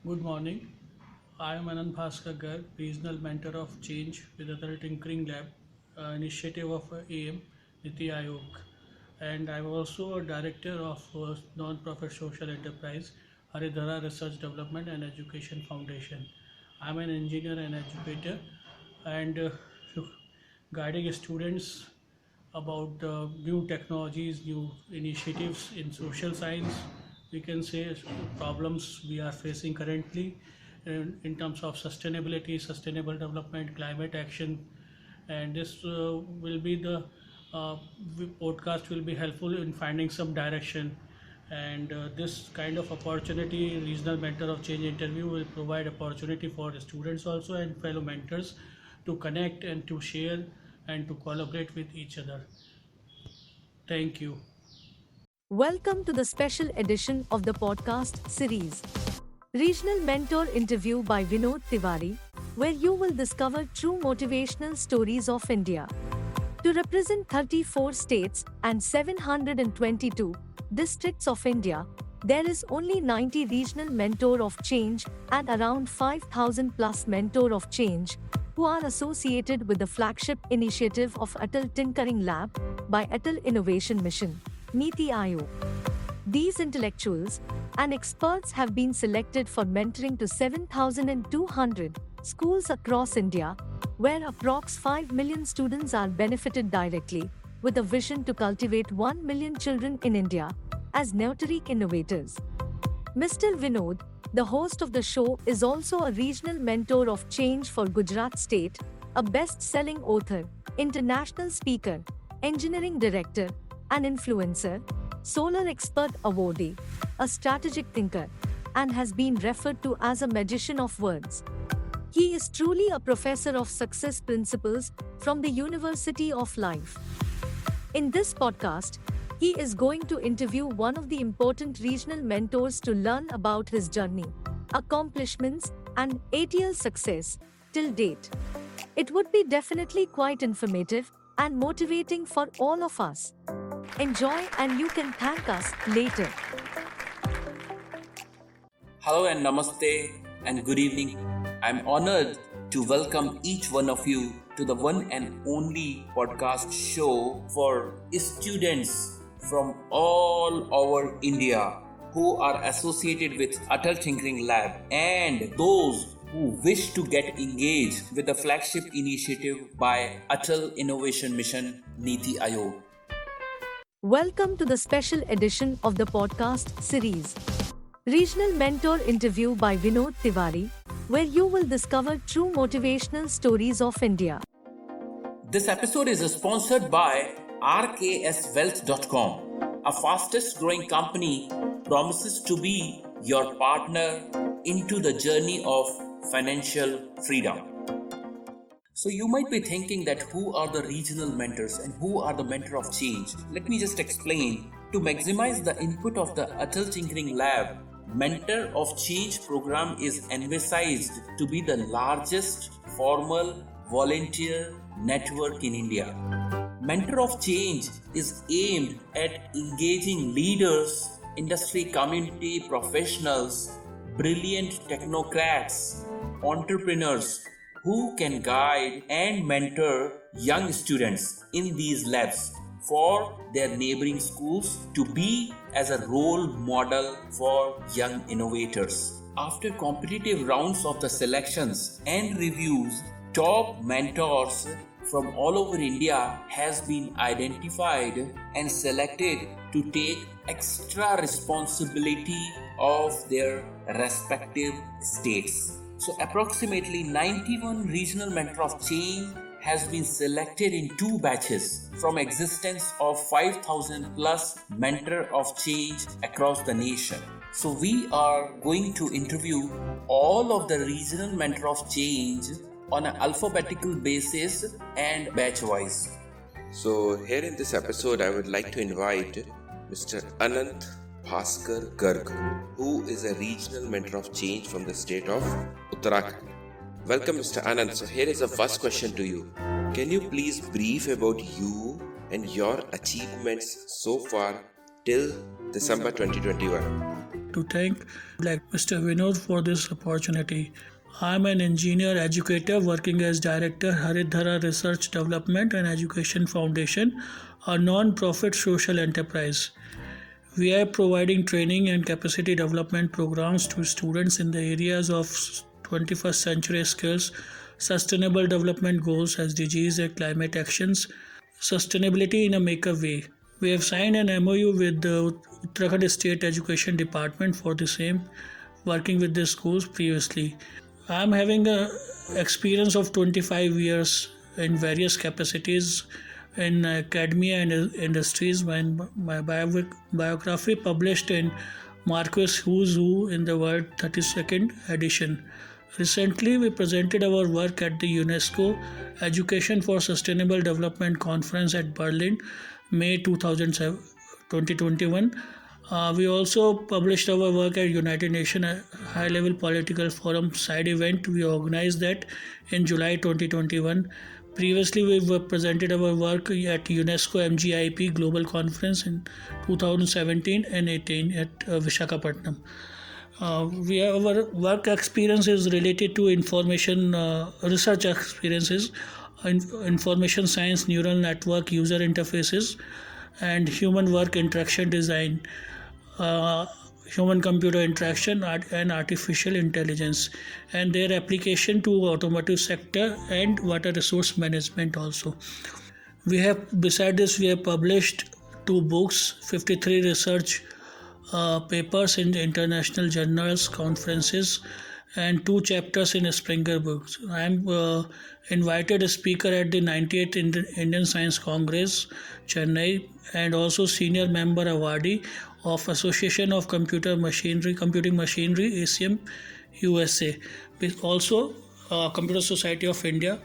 Good morning. I am Anant Bhaskar, Regional Mentor of Change with Atal Tinkering Lab, initiative of AM NITI Aayog. And I'm also a director of non-profit social enterprise Haridhara Research Development and Education Foundation. I'm an engineer and educator and guiding students about new technologies, new initiatives in social science. We can say problems we are facing currently in terms of sustainability, sustainable development, climate action, and this will be the uh, podcast will be helpful in finding some direction. And this kind of opportunity, regional mentor of change interview, will provide opportunity for the students also and fellow mentors to connect and to share and to collaborate with each other. Thank you. Welcome to the special edition of the podcast series, Regional Mentor Interview by Vinod Tiwari, where you will discover true motivational stories of India. To represent 34 states and 722 districts of India, there is only 90 regional mentor of change and around 5,000 plus mentor of change who are associated with the flagship initiative of Atal Tinkering Lab by Atal Innovation Mission, NITI Aayog. These intellectuals and experts have been selected for mentoring to 7,200 schools across India, where approx 5 million students are benefited directly, with a vision to cultivate 1 million children in India as narrate innovators. Mr. Vinod, the host of the show, is also a regional mentor of change for Gujarat State, a best-selling author, international speaker, engineering director, an influencer, solar expert awardee, a strategic thinker, and has been referred to as a magician of words. He is truly a professor of success principles from the University of Life. In this podcast, he is going to interview one of the important regional mentors to learn about his journey, accomplishments, and ATL success till date. It would be definitely quite informative and motivating for all of us. Enjoy, and you can thank us later. Hello and namaste and good evening. I'm honored to welcome each one of you to the one and only podcast show for students from all over India who are associated with Atal Tinkering Lab and those who wish to get engaged with the flagship initiative by Atal Innovation Mission NITI Aayog. Welcome to the special edition of the podcast series, Regional Mentor Interview by Vinod Tiwari, where you will discover true motivational stories of India. This episode is sponsored by rkswealth.com. A fastest growing company promises to be your partner into the journey of financial freedom. So you might be thinking that who are the regional mentors and who are the mentor of change? Let me just explain. To maximize the input of the Atal Tinkering Lab, Mentor of Change program is envisaged to be the largest formal volunteer network in India. Mentor of Change is aimed at engaging leaders, industry community professionals, brilliant technocrats, entrepreneurs who can guide and mentor young students in these labs for their neighboring schools to be as a role model for young innovators. After competitive rounds of the selections and reviews, top mentors from all over India has been identified and selected to take extra responsibility of their respective states. So approximately 91 regional mentor of change has been selected in 2 batches from existence of 5,000 plus mentor of change across the nation. So we are going to interview all of the regional mentor of change on an alphabetical basis and batchwise. So here in this episode, I would like to invite Mr. Anant Bhaskar Garg, who is a regional mentor of change from the state of Uttarakhand. Welcome, Mr. Anant. So here is the first question to you. Can you please brief about you and your achievements so far till December 2021? to thank Mr. Vinod for this opportunity. I'm an engineer educator working as director Haridhara Research Development and Education Foundation, a non-profit social enterprise. We are providing training and capacity development programs to students in the areas of 21st century skills, sustainable development goals, SDGs, and climate actions, sustainability in a maker way. We have signed an MOU with the Uttarakhand State Education Department for the same, working with the schools previously. I am having a experience of 25 years in various capacities in academia and industries. When my biography published in Marquis Who's Who in the World 32nd edition. Recently, we presented our work at the UNESCO Education for Sustainable Development Conference at Berlin, May 2021. We also published our work at United Nations High Level Political Forum side event. We organized that in July 2021. Previously, we presented our work at UNESCO MGIP Global Conference in 2017 and 18 at Visakhapatnam. Our work experience is related to information research experiences, information science, neural network, user interfaces, and human work interaction design, human computer interaction, and artificial intelligence, and their application to automotive sector and water resource management also. Beside this, we have published 2 books, 53 research papers in international journals, conferences, and 2 chapters in Springer books. I am invited speaker at the 98th Indian Science Congress, Chennai, and also senior member awardee of Association of Computing Machinery, ACM, USA. Also, Computer Society of India,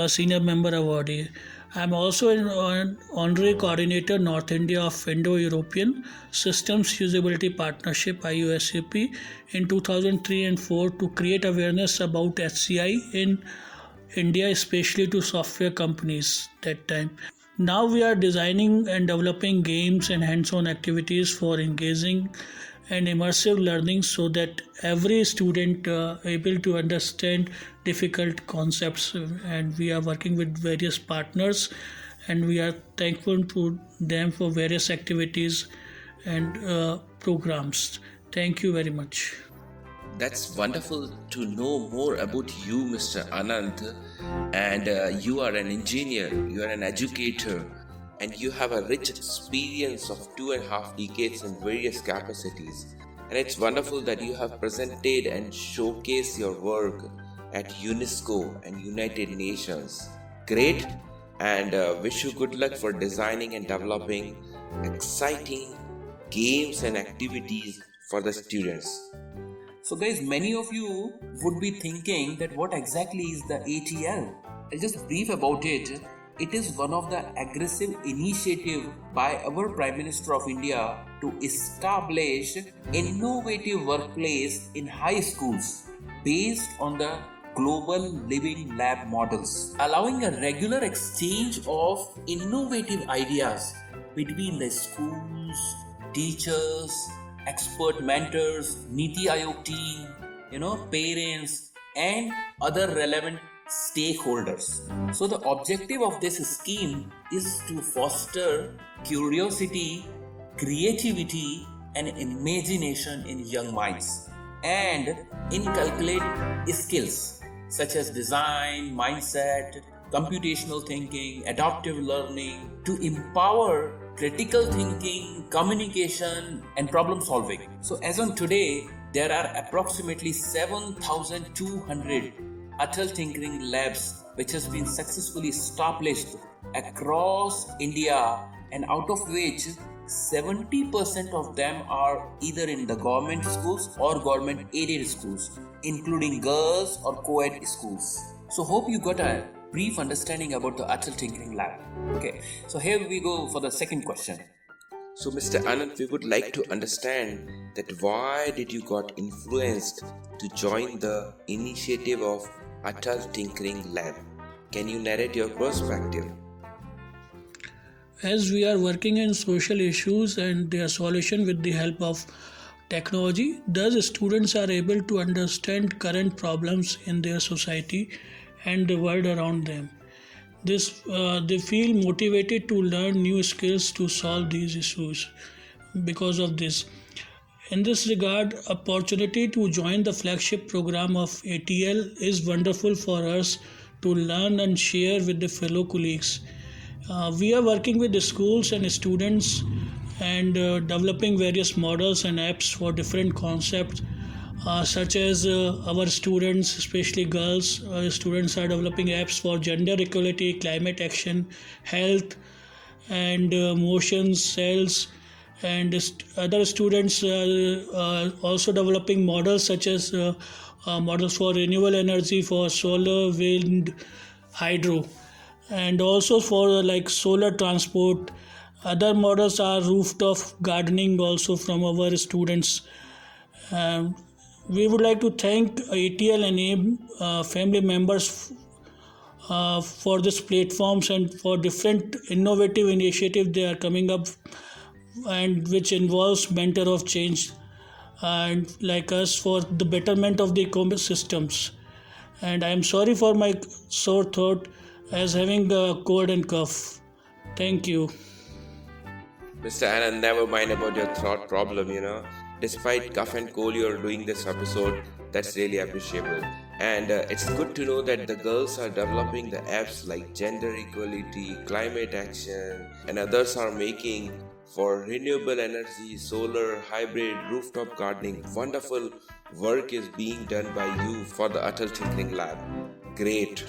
senior member awardee. I am also an honorary coordinator North India of Indo-European Systems Usability Partnership IUSAP in 2003 and 4 to create awareness about HCI in India, especially to software companies that time. Now we are designing and developing games and hands-on activities for engaging and immersive learning so that every student able to understand difficult concepts, and we are working with various partners and we are thankful to them for various activities and programs. Thank you very much. That's wonderful to know more about you, Mr. Anant. And you are an engineer, you are an educator, and you have a rich experience of 2.5 decades in various capacities. And it's wonderful that you have presented and showcased your work at UNESCO and United Nations. Great, and wish you good luck for designing and developing exciting games and activities for the students. So guys, many of you would be thinking that what exactly is the ATL? I'll just brief about it. It is one of the aggressive initiative by our Prime Minister of India to establish innovative workplace in high schools based on the global living lab models, allowing a regular exchange of innovative ideas between the schools, teachers, expert mentors, NITI Aayog team, parents, and other relevant stakeholders. So the objective of this scheme is to foster curiosity, creativity, and imagination in young minds, and inculcate skills such as design, mindset, computational thinking, adaptive learning to empower critical thinking, communication, and problem solving. So as on today, there are approximately 7,200 Atal Tinkering Labs which has been successfully established across India, and out of which 70% of them are either in the government schools or government aided schools, including girls or co-ed schools. So hope you got a brief understanding about the Atal Tinkering Lab. Okay, so here we go for the second question. So Mr. Anant, we would like to understand that why did you got influenced to join the initiative of Atal Tinkering Lab? Can you narrate your perspective? As we are working in social issues and their solution with the help of technology, thus students are able to understand current problems in their society and the world around them. They feel motivated to learn new skills to solve these issues because of this. In this regard, opportunity to join the flagship program of ATL is wonderful for us to learn and share with the fellow colleagues. We are working with the schools and students and developing various models and apps for different concepts, such as our students, especially girls, students are developing apps for gender equality, climate action, health, and motions, cells, and other students also developing models such as models for renewable energy, for solar, wind, hydro, and also for like solar transport. Other models are rooftop gardening also from our students. We would like to thank ATL and AIM family members for these platforms and for different innovative initiatives they are coming up, and which involves mentor of change and like us for the betterment of the ecosystems. And I am sorry for my sore throat as having a cold and cough. Thank you. Mr. Anand, never mind about your throat problem. Despite cough and cold, you're doing this episode. That's really appreciable. And it's good to know that the girls are developing the apps like gender equality, climate action, and others are making for renewable energy, solar, hybrid, rooftop gardening. Wonderful work is being done by you for the Atal Tinkering Lab. Great.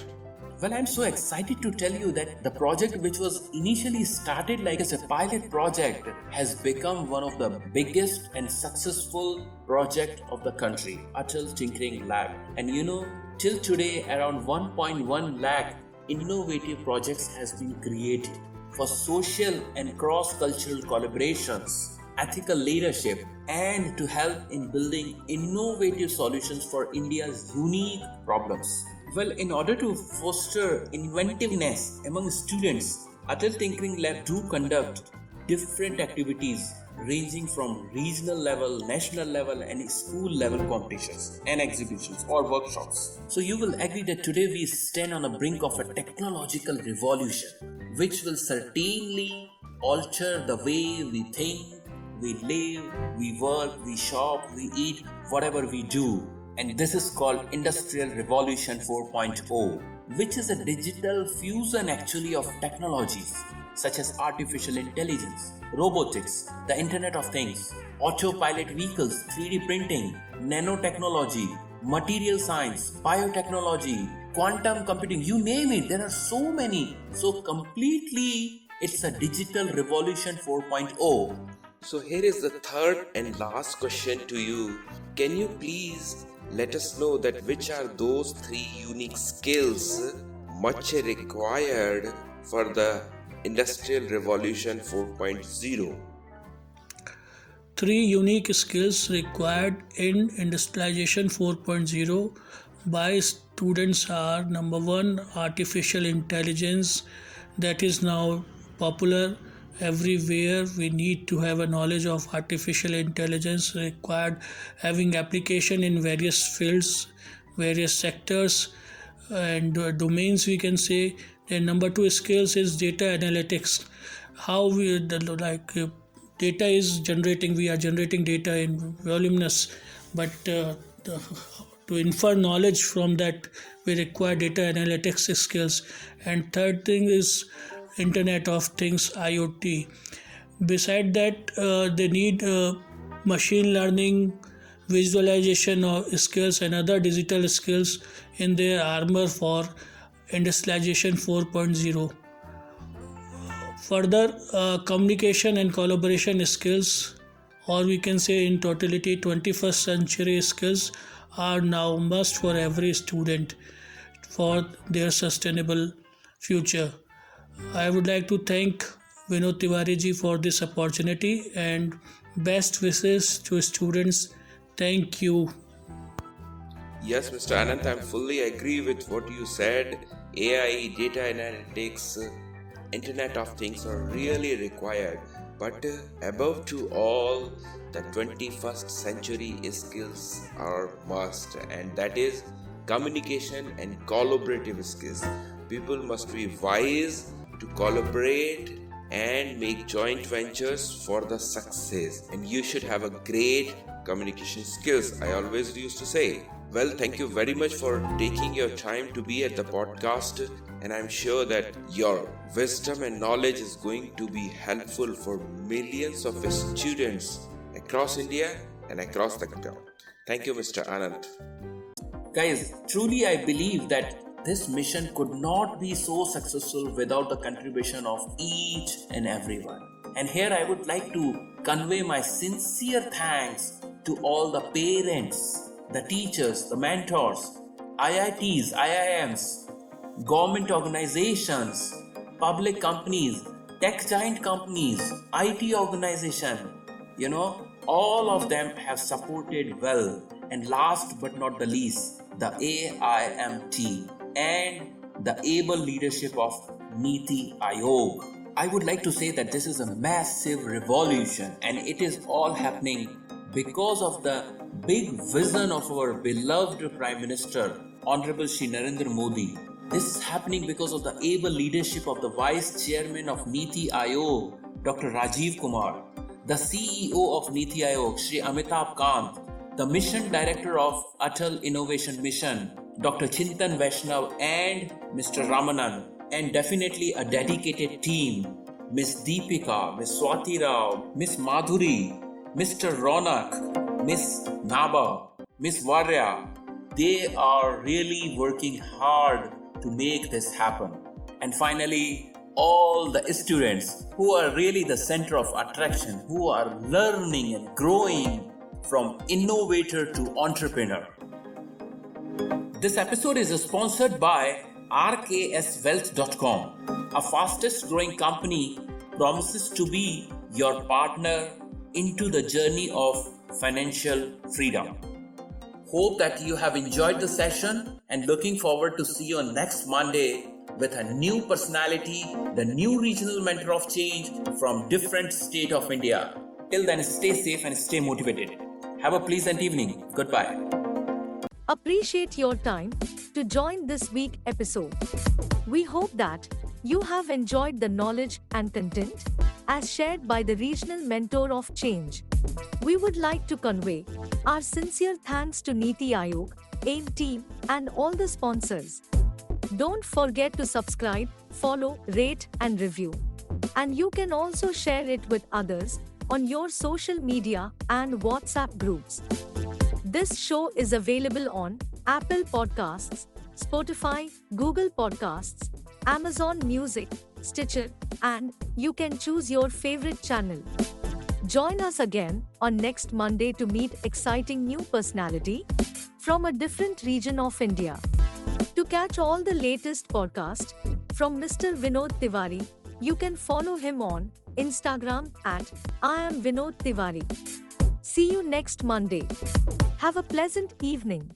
Well, I'm so excited to tell you that the project, which was initially started like as a pilot project, has become one of the biggest and successful project of the country, Atal Tinkering Lab. And till today, around 1.1 lakh innovative projects has been created for social and cross-cultural collaborations, ethical leadership, and to help in building innovative solutions for India's unique problems. Well, in order to foster inventiveness among students, Atal Tinkering Lab do conduct different activities ranging from regional level, national level, and school level competitions and exhibitions or workshops. So you will agree that today we stand on the brink of a technological revolution, which will certainly alter the way we think, we live, we work, we shop, we eat, whatever we do. And this is called Industrial Revolution 4.0, which is a digital fusion actually of technologies such as artificial intelligence, robotics, the Internet of Things, autopilot vehicles, 3D printing, nanotechnology, material science, biotechnology, quantum computing, you name it, there are so many. So completely it's a digital revolution 4.0. So here is the third and last question to you. Can you please let us know that which are those three unique skills much required for the Industrial Revolution 4.0? Three unique skills required in Industrialization 4.0 by students are: number one, artificial intelligence, that is now popular everywhere. We need to have a knowledge of artificial intelligence, required having application in various fields, various sectors and domains, we can say. Then number two skills is data analytics. How data is generating, we are generating data in voluminous, but to infer knowledge from that we require data analytics skills. And third thing is Internet of Things, IoT. Beside that, they need machine learning, visualization of skills and other digital skills in their armor for Industrialization 4.0. Further, communication and collaboration skills, or we can say in totality 21st century skills, are now must for every student for their sustainable future. I would like to thank Vinod Tiwari ji for this opportunity and best wishes to students. Thank you. Yes, Mr. Anant, I fully agree with what you said. AI, data analytics, Internet of Things are really required. But above to all, the 21st century skills are must, and that is communication and collaborative skills. People must be wise to collaborate and make joint ventures for the success, and you should have a great communication skills, I always used to say. Well, thank you very much for taking your time to be at the podcast, and I'm sure that your wisdom and knowledge is going to be helpful for millions of students across India and across the globe. Thank you, Mr. Anant. Guys, truly I believe that this mission could not be so successful without the contribution of each and everyone. And here I would like to convey my sincere thanks to all the parents, the teachers, the mentors, IITs, IIMs, government organizations, public companies, tech giant companies, IT organization. All of them have supported well. And last but not the least, the AIMT and the able leadership of NITI Aayog. I would like to say that this is a massive revolution, and it is all happening because of the big vision of our beloved Prime Minister, Honorable Shri Narendra Modi. This is happening because of the able leadership of the Vice Chairman of NITI Aayog, Dr. Rajiv Kumar, the CEO of NITI Aayog, Shri Amitabh Kant, the Mission Director of Atal Innovation Mission, Dr. Chintan Vaishnav and Mr. Ramanan, and definitely a dedicated team, Miss Deepika, Miss Swati Rao, Miss Madhuri, Mr. Ronak, Miss Naba, Miss Varya. They are really working hard to make this happen. And finally, all the students who are really the center of attraction, who are learning and growing from innovator to entrepreneur. This episode is sponsored by rkswealth.com. A fastest growing company promises to be your partner into the journey of financial freedom. Hope that you have enjoyed the session and looking forward to see you on next Monday with a new personality, the new regional mentor of change from different state of India. Till then, stay safe and stay motivated. Have a pleasant evening. Goodbye. Appreciate your time to join this week's episode. We hope that you have enjoyed the knowledge and content as shared by the regional mentor of change. We would like to convey our sincere thanks to NITI Aayog, AIM team, and all the sponsors. Don't forget to subscribe, follow, rate, and review. And you can also share it with others on your social media and WhatsApp groups. This show is available on Apple Podcasts, Spotify, Google Podcasts, Amazon Music, Stitcher, and you can choose your favorite channel. Join us again on next Monday to meet exciting new personality from a different region of India. To catch all the latest podcast from Mr. Vinod Tiwari, you can follow him on Instagram at I am Vinod Tiwari. See you next Monday. Have a pleasant evening.